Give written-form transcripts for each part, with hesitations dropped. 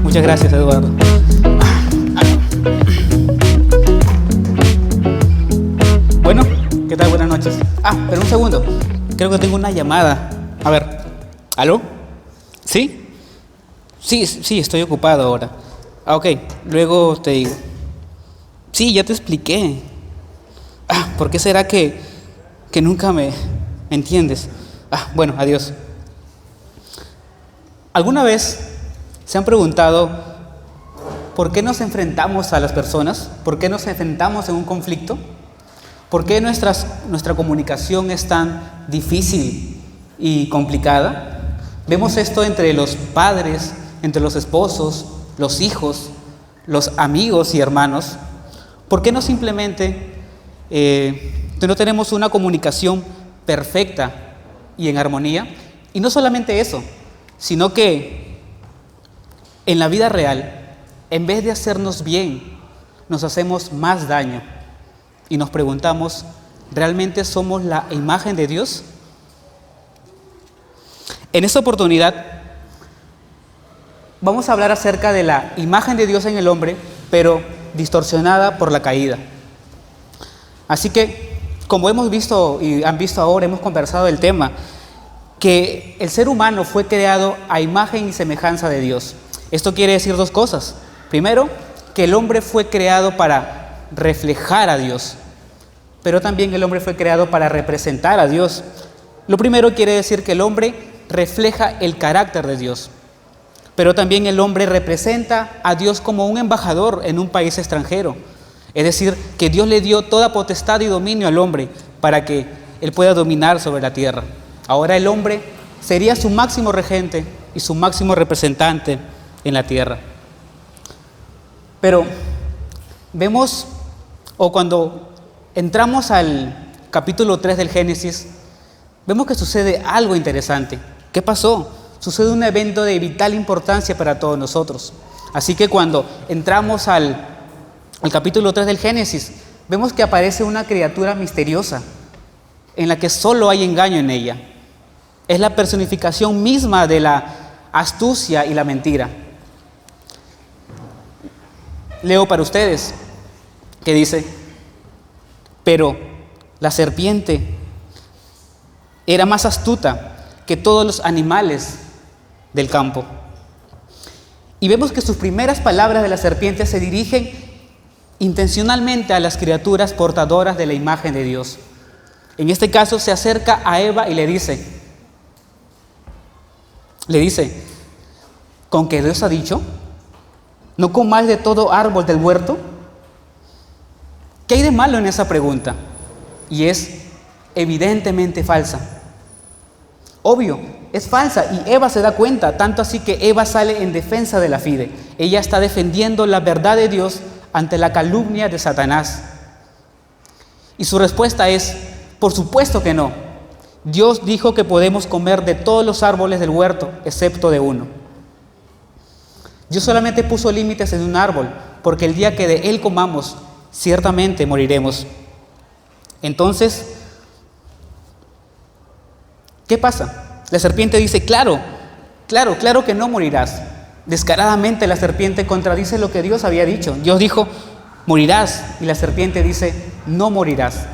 Muchas gracias, Eduardo. Bueno, ¿qué tal? Buenas noches. Pero un segundo. Creo que tengo una llamada. A ver. ¿Aló? ¿Sí? Sí, estoy ocupado ahora. Ok, luego te digo. Sí, ya te expliqué. ¿Por qué será que nunca me entiendes? Bueno, adiós. ¿Alguna vez se han preguntado por qué nos enfrentamos a las personas? ¿Por qué nos enfrentamos en un conflicto? ¿Por qué nuestra comunicación es tan difícil y complicada? Vemos esto entre los padres, entre los esposos, los hijos, los amigos y hermanos. ¿Por qué no simplemente no tenemos una comunicación perfecta y en armonía? Y no solamente eso, sino que en la vida real, en vez de hacernos bien, nos hacemos más daño. Y nos preguntamos, ¿realmente somos la imagen de Dios? En esta oportunidad vamos a hablar acerca de la imagen de Dios en el hombre, pero distorsionada por la caída. Así que, como hemos visto y han visto ahora, hemos conversado del tema, que el ser humano fue creado a imagen y semejanza de Dios. Esto quiere decir dos cosas. Primero, que el hombre fue creado para reflejar a Dios, pero también el hombre fue creado para representar a Dios. Lo primero quiere decir que el hombre refleja el carácter de Dios, pero también el hombre representa a Dios como un embajador en un país extranjero. Es decir, que Dios le dio toda potestad y dominio al hombre para que él pueda dominar sobre la tierra. Ahora el hombre sería su máximo regente y su máximo representante en la tierra. Pero vemos, o cuando entramos al capítulo 3 del Génesis, vemos que sucede algo interesante. ¿Qué pasó? Sucede un evento de vital importancia para todos nosotros. Así que cuando entramos al capítulo 3 del Génesis, vemos que aparece una criatura misteriosa en la que solo hay engaño en ella. Es la personificación misma de la astucia y la mentira. Leo para ustedes que dice: pero la serpiente era más astuta que todos los animales del campo. Y vemos que sus primeras palabras de la serpiente se dirigen intencionalmente a las criaturas portadoras de la imagen de Dios. En este caso se acerca a Eva y le dice, ¿con qué Dios ha dicho? ¿No comáis de todo árbol del huerto? ¿Qué hay de malo en esa pregunta? Y es evidentemente falsa. Obvio, es falsa y Eva se da cuenta, tanto así que Eva sale en defensa de la fide. Ella está defendiendo la verdad de Dios ante la calumnia de Satanás. Y su respuesta es, por supuesto que no. Dios dijo que podemos comer de todos los árboles del huerto, excepto de uno. Dios solamente puso límites en un árbol, porque el día que de él comamos, ciertamente moriremos. Entonces, ¿qué pasa? La serpiente dice, claro que no morirás. Descaradamente la serpiente contradice lo que Dios había dicho. Dios dijo, morirás, y la serpiente dice, no morirás.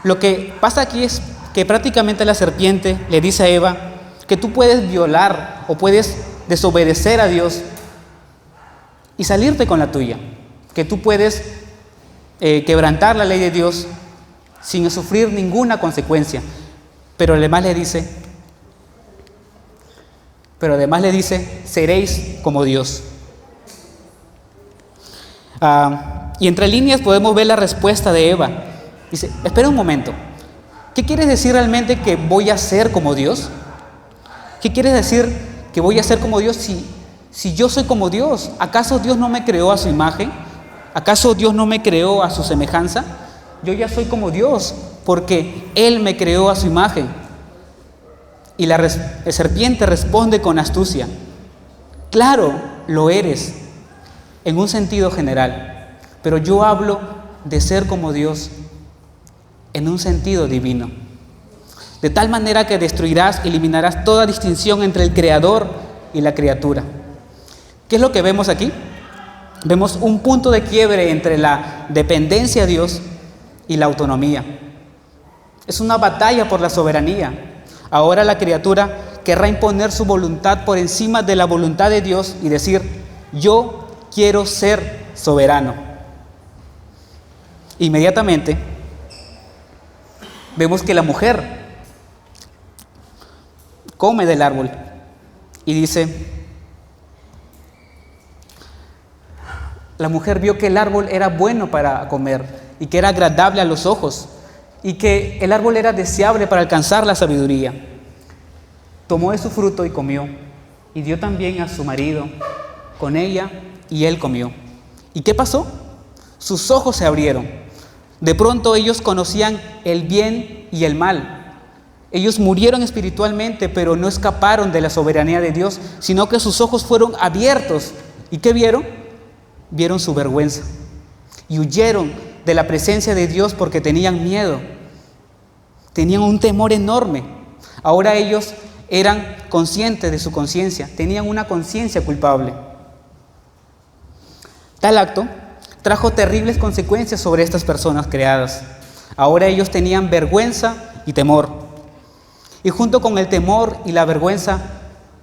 Lo que pasa aquí es que prácticamente la serpiente le dice a Eva que tú puedes violar o puedes desobedecer a Dios y salirte con la tuya, que tú puedes quebrantar la ley de Dios sin sufrir ninguna consecuencia. Pero además le dice, seréis como Dios. Y entre líneas podemos ver la respuesta de Eva. Dice, espera un momento, ¿qué quieres decir realmente que voy a ser como Dios? ¿Qué quieres decir que voy a ser como Dios si yo soy como Dios? ¿Acaso Dios no me creó a su imagen? ¿Acaso Dios no me creó a su semejanza? Yo ya soy como Dios porque Él me creó a su imagen. Y la serpiente responde con astucia, claro, lo eres, en un sentido general, pero yo hablo de ser como Dios en un sentido divino. De tal manera que destruirás, eliminarás toda distinción entre el Creador y la criatura. ¿Qué es lo que vemos aquí? Vemos un punto de quiebre entre la dependencia a Dios y la autonomía. Es una batalla por la soberanía. Ahora la criatura querrá imponer su voluntad por encima de la voluntad de Dios y decir: yo quiero ser soberano. Inmediatamente vemos que la mujer come del árbol y dice: la mujer vio que el árbol era bueno para comer y que era agradable a los ojos y que el árbol era deseable para alcanzar la sabiduría. Tomó de su fruto y comió, y dio también a su marido con ella, y él comió. ¿Y qué pasó? Sus ojos se abrieron. De pronto ellos conocían el bien y el mal. Ellos murieron espiritualmente, pero no escaparon de la soberanía de Dios, sino que sus ojos fueron abiertos. ¿Y qué vieron? Vieron su vergüenza y huyeron de la presencia de Dios porque tenían miedo, tenían un temor enorme. Ahora ellos eran conscientes de su conciencia, tenían una conciencia culpable. Tal acto trajo terribles consecuencias sobre estas personas creadas. Ahora ellos tenían vergüenza y temor. Y junto con el temor y la vergüenza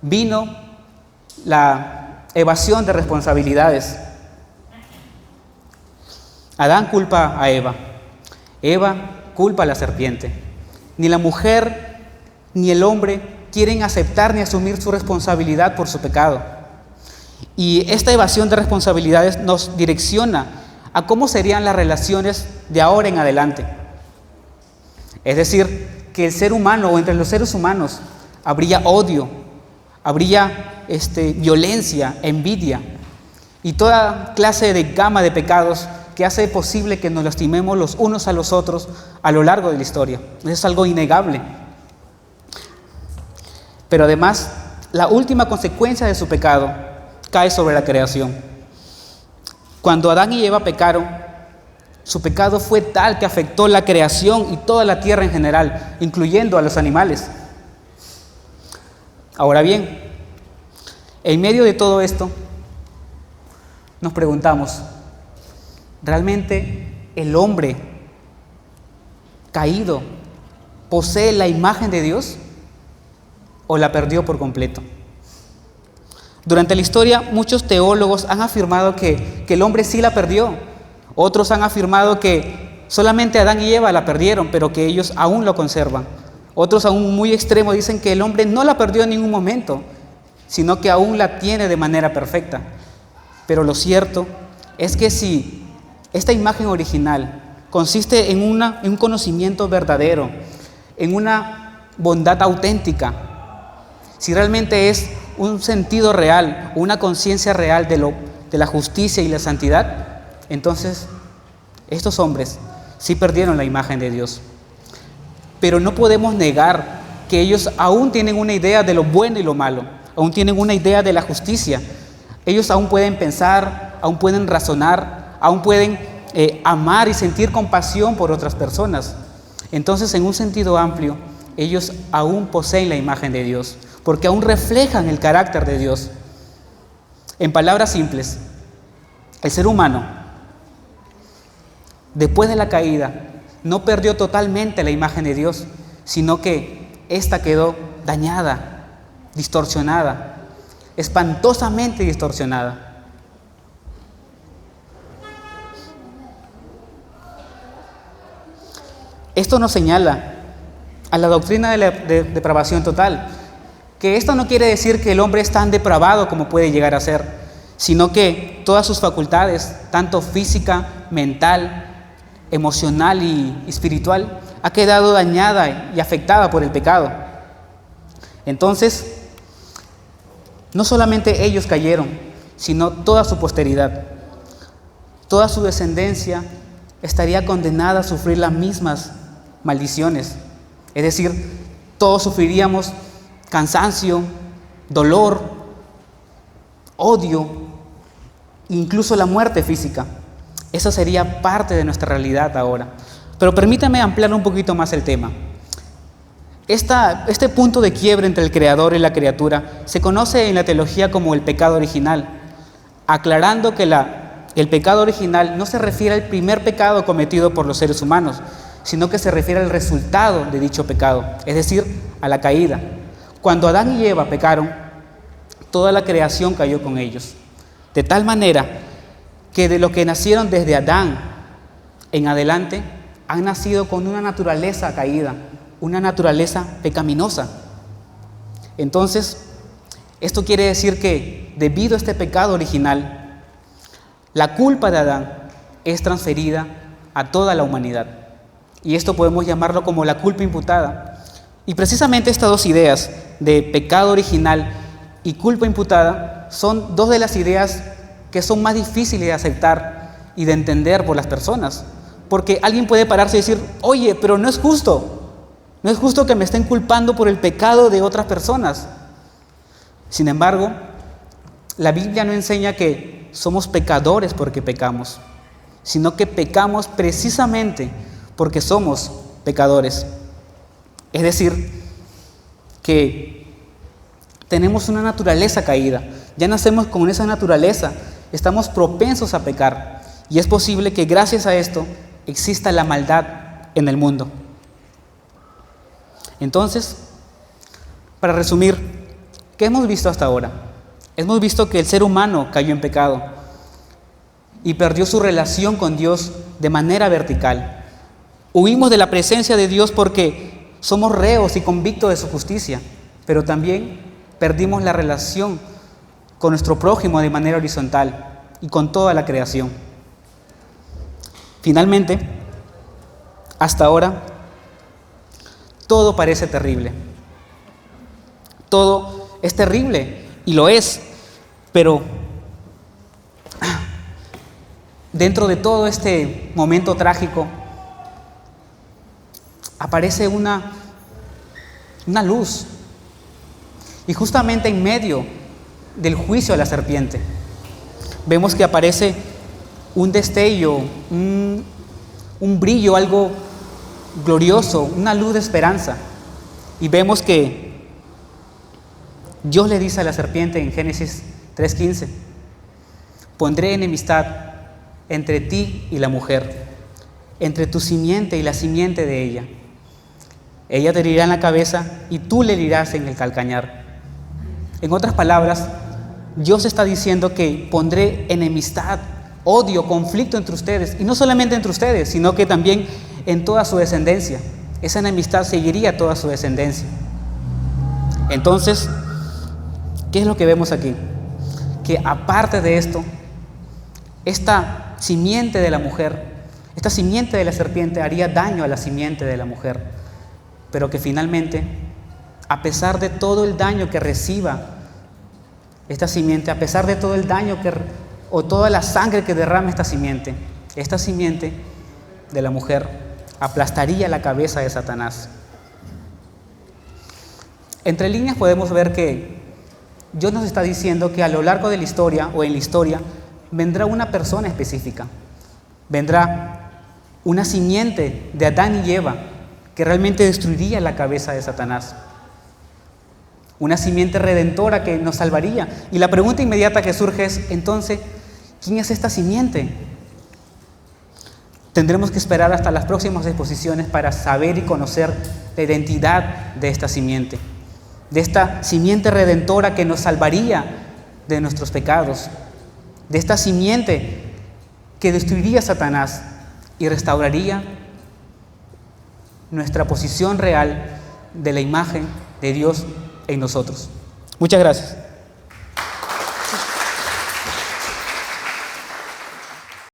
vino la evasión de responsabilidades. Adán culpa a Eva. Eva culpa a la serpiente. Ni la mujer ni el hombre quieren aceptar ni asumir su responsabilidad por su pecado. Y esta evasión de responsabilidades nos direcciona a cómo serían las relaciones de ahora en adelante. Es decir, que el ser humano o entre los seres humanos habría odio, habría violencia, envidia y toda clase de gama de pecados que hace posible que nos lastimemos los unos a los otros a lo largo de la historia. Eso es algo innegable. Pero además, la última consecuencia de su pecado cae sobre la creación. Cuando Adán y Eva pecaron, su pecado fue tal que afectó la creación y toda la tierra en general, incluyendo a los animales. Ahora bien, en medio de todo esto, nos preguntamos: ¿realmente el hombre caído posee la imagen de Dios o la perdió por completo? Durante la historia, muchos teólogos han afirmado que el hombre sí la perdió. Otros han afirmado que solamente Adán y Eva la perdieron, pero que ellos aún lo conservan. Otros, aún muy extremos, dicen que el hombre no la perdió en ningún momento, sino que aún la tiene de manera perfecta. Pero lo cierto es que si esta imagen original consiste en un conocimiento verdadero, en una bondad auténtica, si realmente es un sentido real, una conciencia real de la justicia y la santidad, entonces estos hombres sí perdieron la imagen de Dios. Pero no podemos negar que ellos aún tienen una idea de lo bueno y lo malo, aún tienen una idea de la justicia. Ellos aún pueden pensar, aún pueden razonar, aún pueden amar y sentir compasión por otras personas. Entonces, en un sentido amplio, ellos aún poseen la imagen de Dios, porque aún reflejan el carácter de Dios. En palabras simples, el ser humano, después de la caída, no perdió totalmente la imagen de Dios, sino que ésta quedó dañada, distorsionada, espantosamente distorsionada. Esto nos señala a la doctrina de la depravación total, que esto no quiere decir que el hombre es tan depravado como puede llegar a ser, sino que todas sus facultades, tanto física, mental, emocional y espiritual, ha quedado dañada y afectada por el pecado. Entonces, no solamente ellos cayeron, sino toda su posteridad, toda su descendencia estaría condenada a sufrir las mismas maldiciones. Es decir, todos sufriríamos cansancio, dolor, odio, incluso la muerte física. Eso sería parte de nuestra realidad ahora. Pero permítame ampliar un poquito más el tema. Este punto de quiebre entre el creador y la criatura se conoce en la teología como el pecado original, aclarando que el pecado original no se refiere al primer pecado cometido por los seres humanos, sino que se refiere al resultado de dicho pecado, es decir, a la caída. Cuando Adán y Eva pecaron, toda la creación cayó con ellos, de tal manera que de lo que nacieron desde Adán en adelante, han nacido con una naturaleza caída, una naturaleza pecaminosa. Entonces, esto quiere decir que debido a este pecado original, la culpa de Adán es transferida a toda la humanidad. Y esto podemos llamarlo como la culpa imputada. Y precisamente estas dos ideas de pecado original y culpa imputada son dos de las ideas que son más difíciles de aceptar y de entender por las personas. Porque alguien puede pararse y decir, oye, pero no es justo. No es justo que me estén culpando por el pecado de otras personas. Sin embargo, la Biblia no enseña que somos pecadores porque pecamos, sino que pecamos precisamente porque somos pecadores. Es decir, que tenemos una naturaleza caída. Ya nacemos con esa naturaleza, estamos propensos a pecar. Y es posible que gracias a esto exista la maldad en el mundo. Entonces, para resumir, ¿qué hemos visto hasta ahora? Hemos visto que el ser humano cayó en pecado y perdió su relación con Dios de manera vertical. Huimos de la presencia de Dios porque somos reos y convictos de su justicia, pero también perdimos la relación con nuestro prójimo de manera horizontal y con toda la creación. Finalmente, hasta ahora, todo parece terrible. Todo es terrible y lo es, pero dentro de todo este momento trágico aparece una luz. Y justamente en medio del juicio a la serpiente, vemos que aparece un destello, un brillo, algo glorioso, una luz de esperanza. Y vemos que Dios le dice a la serpiente en Génesis 3:15, pondré enemistad entre ti y la mujer, entre tu simiente y la simiente de ella. Ella te herirá en la cabeza y tú le herirás en el calcañar. En otras palabras, Dios está diciendo que pondré enemistad, odio, conflicto entre ustedes, y no solamente entre ustedes, sino que también en toda su descendencia. Esa enemistad seguiría toda su descendencia. Entonces, ¿qué es lo que vemos aquí? Que aparte de esto, esta simiente de la mujer, esta simiente de la serpiente haría daño a la simiente de la mujer, pero que finalmente, a pesar de todo el daño que reciba esta simiente, a pesar de todo el daño o toda la sangre que derrame esta simiente de la mujer aplastaría la cabeza de Satanás. Entre líneas podemos ver que Dios nos está diciendo que a lo largo de la historia o en la historia vendrá una persona específica, vendrá una simiente de Adán y Eva que realmente destruiría la cabeza de Satanás. Una simiente redentora que nos salvaría. Y la pregunta inmediata que surge es, entonces, ¿quién es esta simiente? Tendremos que esperar hasta las próximas exposiciones para saber y conocer la identidad de esta simiente redentora que nos salvaría de nuestros pecados, de esta simiente que destruiría a Satanás y restauraría nuestra posición real de la imagen de Dios en nosotros. Muchas gracias.